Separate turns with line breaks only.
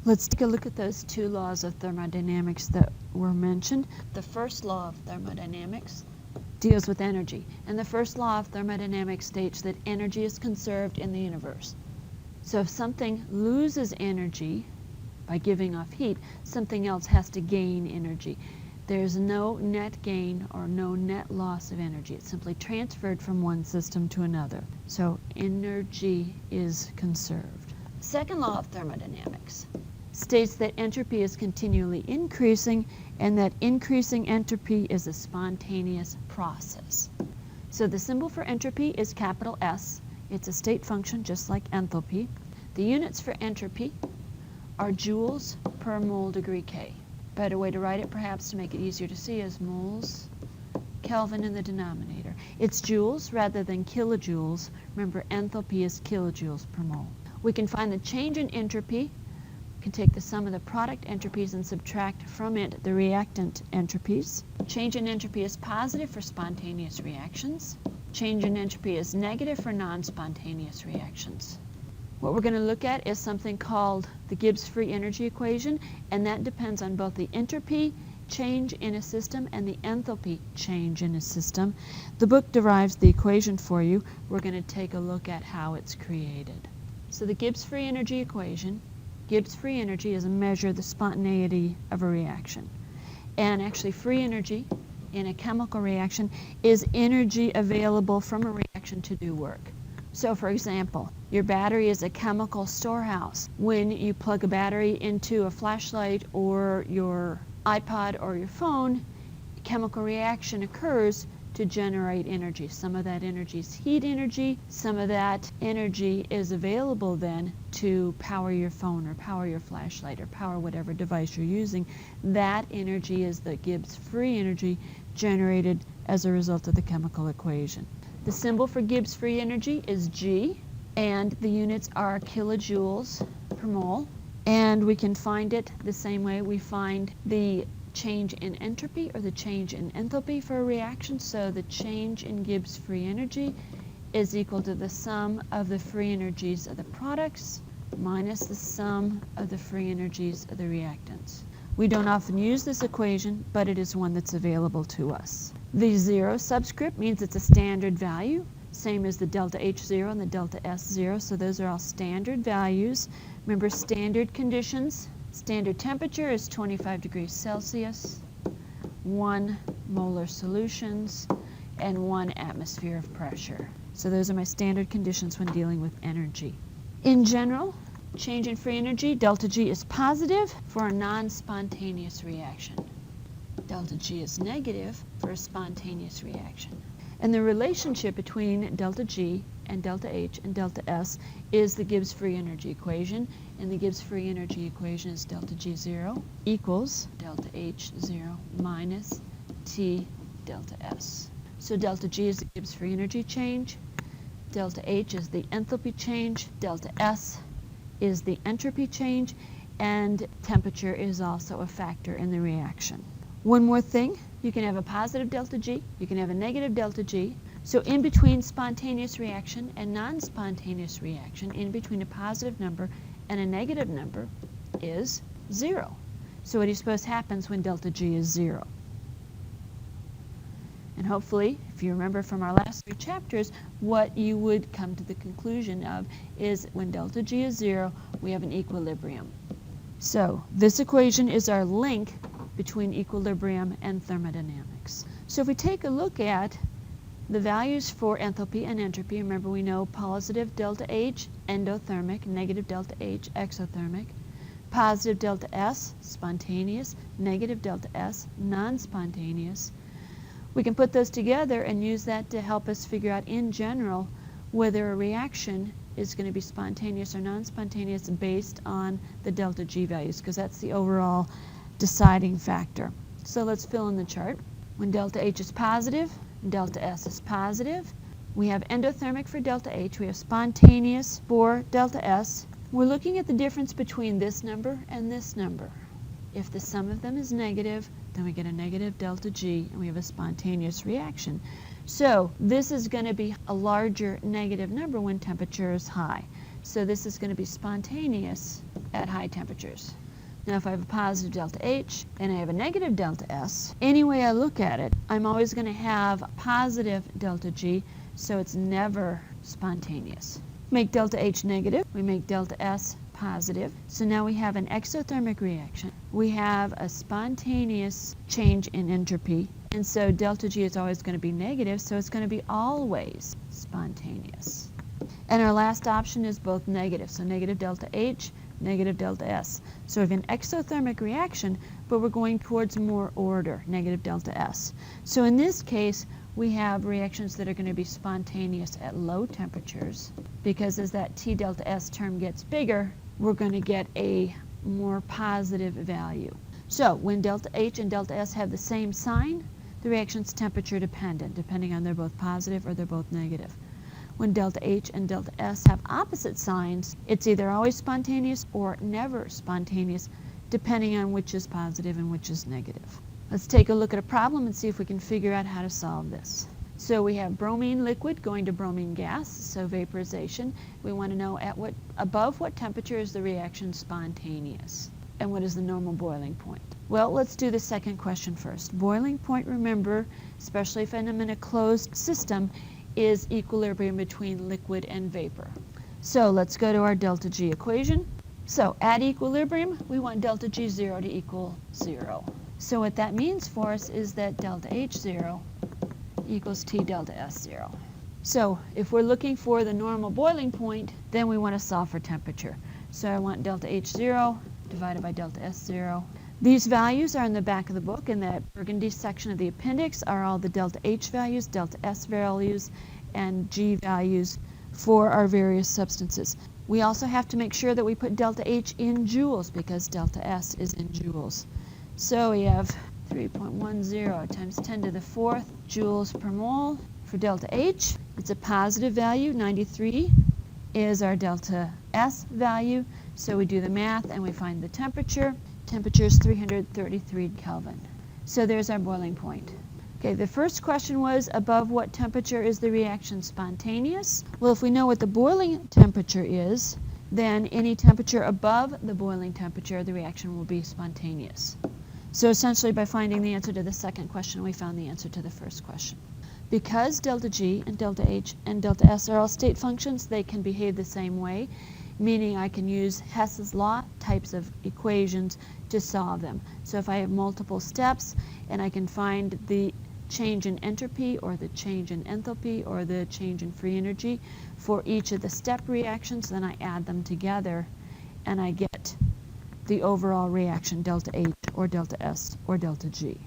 Let's take a look at those two laws of thermodynamics that were mentioned. The first law of thermodynamics deals with energy, and the first law of thermodynamics states that energy is conserved in the universe. So if something loses energy by giving off heat, something else has to gain energy. There's no net gain or no net loss of energy. It's simply transferred from one system to another. So energy is conserved. Second law of thermodynamics states that entropy is continually increasing and that increasing entropy is a spontaneous process. So the symbol for entropy is capital S. It's a state function just like enthalpy. The units for entropy are joules per mole degree K. Better way to write it perhaps to make it easier to see is moles Kelvin in the denominator. It's joules rather than kilojoules. Remember, enthalpy is kilojoules per mole. We can find the change in entropy. We can take the sum of the product entropies and subtract from it the reactant entropies. Change in entropy is positive for spontaneous reactions. Change in entropy is negative for non-spontaneous reactions. What we're going to look at is something called the Gibbs free energy equation, and that depends on both the entropy change in a system and the enthalpy change in a system. The book derives the equation for you. We're going to take a look at how it's created. So the Gibbs free energy equation, Gibbs free energy is a measure of the spontaneity of a reaction. And actually free energy in a chemical reaction is energy available from a reaction to do work. So for example, your battery is a chemical storehouse. When you plug a battery into a flashlight or your iPod or your phone, a chemical reaction occurs to generate energy. Some of that energy is heat energy. Some of that energy is available then to power your phone or power your flashlight or power whatever device you're using. That energy is the Gibbs free energy generated as a result of the chemical equation. The symbol for Gibbs free energy is G, and the units are kilojoules per mole. And we can find it the same way we find the change in entropy or the change in enthalpy for a reaction. So the change in Gibbs free energy is equal to the sum of the free energies of the products minus the sum of the free energies of the reactants. We don't often use this equation, but it is one that's available to us. The 0 subscript means it's a standard value, same as the delta H0 and the delta S0, so those are all standard values. Remember, standard conditions, standard temperature is 25 degrees Celsius, 1 molar solutions, and 1 atmosphere of pressure. So those are my standard conditions when dealing with energy. In general, change in free energy, delta G is positive for a non-spontaneous reaction. Delta G is negative for a spontaneous reaction. And the relationship between delta G and delta H and delta S is the Gibbs free energy equation. And the Gibbs free energy equation is delta G0 equals delta H0 minus T delta S. So delta G is the Gibbs free energy change. Delta H is the enthalpy change. Delta S is the entropy change. And temperature is also a factor in the reaction. One more thing, you can have a positive delta G, you can have a negative delta G. So in between spontaneous reaction and non-spontaneous reaction, in between a positive number and a negative number is 0. So what do you suppose happens when delta G is 0? And hopefully, if you remember from our last 3 chapters, what you would come to the conclusion of is when delta G is 0, we have an equilibrium. So this equation is our link between equilibrium and thermodynamics. So if we take a look at the values for enthalpy and entropy, remember we know positive delta H, endothermic, negative delta H, exothermic, positive delta S, spontaneous, negative delta S, non-spontaneous. We can put those together and use that to help us figure out in general whether a reaction is going to be spontaneous or non-spontaneous based on the delta G values, because that's the overall deciding factor. So let's fill in the chart. When delta H is positive, delta S is positive. We have endothermic for delta H. We have spontaneous for delta S. We're looking at the difference between this number and this number. If the sum of them is negative, then we get a negative delta G and we have a spontaneous reaction. So this is going to be a larger negative number when temperature is high. So this is going to be spontaneous at high temperatures. Now if I have a positive delta H and I have a negative delta S, any way I look at it, I'm always going to have positive delta G, so it's never spontaneous. Make delta H negative, we make delta S positive. So now we have an exothermic reaction. We have a spontaneous change in entropy, and so delta G is always going to be negative, so it's going to be always spontaneous. And our last option is both negative, so negative delta H, negative delta S. So we have an exothermic reaction, but we're going towards more order, negative delta S. So in this case, we have reactions that are going to be spontaneous at low temperatures, because as that T delta S term gets bigger, we're going to get a more positive value. So when delta H and delta S have the same sign, the reaction's temperature dependent, depending on they're both positive or they're both negative. When delta H and delta S have opposite signs, it's either always spontaneous or never spontaneous, depending on which is positive and which is negative. Let's take a look at a problem and see if we can figure out how to solve this. So we have bromine liquid going to bromine gas, so vaporization. We want to know above what temperature is the reaction spontaneous, and what is the normal boiling point. Well, let's do the second question first. Boiling point, remember, especially if I'm in a closed system, is equilibrium between liquid and vapor. So let's go to our delta G equation. So at equilibrium, we want delta G0 to equal 0. So what that means for us is that delta H0 equals T delta S0. So if we're looking for the normal boiling point, then we want to solve for temperature. So I want delta H0 divided by delta S0. These values are in the back of the book. In that burgundy section of the appendix are all the delta H values, delta S values, and G values for our various substances. We also have to make sure that we put delta H in joules, because delta S is in joules. So we have 3.10 times 10 to the 4th joules per mole for delta H. It's a positive value. 93 is our delta S value. So we do the math and we find the temperature. Temperature is 333 Kelvin. So there's our boiling point. Okay, the first question was, above what temperature is the reaction spontaneous? Well, if we know what the boiling temperature is, then any temperature above the boiling temperature, the reaction will be spontaneous. So essentially, by finding the answer to the second question, we found the answer to the first question. Because delta G and delta H and delta S are all state functions, they can behave the same way, meaning I can use Hess's law types of equations to solve them. So if I have multiple steps and I can find the change in entropy or the change in enthalpy or the change in free energy for each of the step reactions, then I add them together and I get the overall reaction, delta H or delta S or delta G.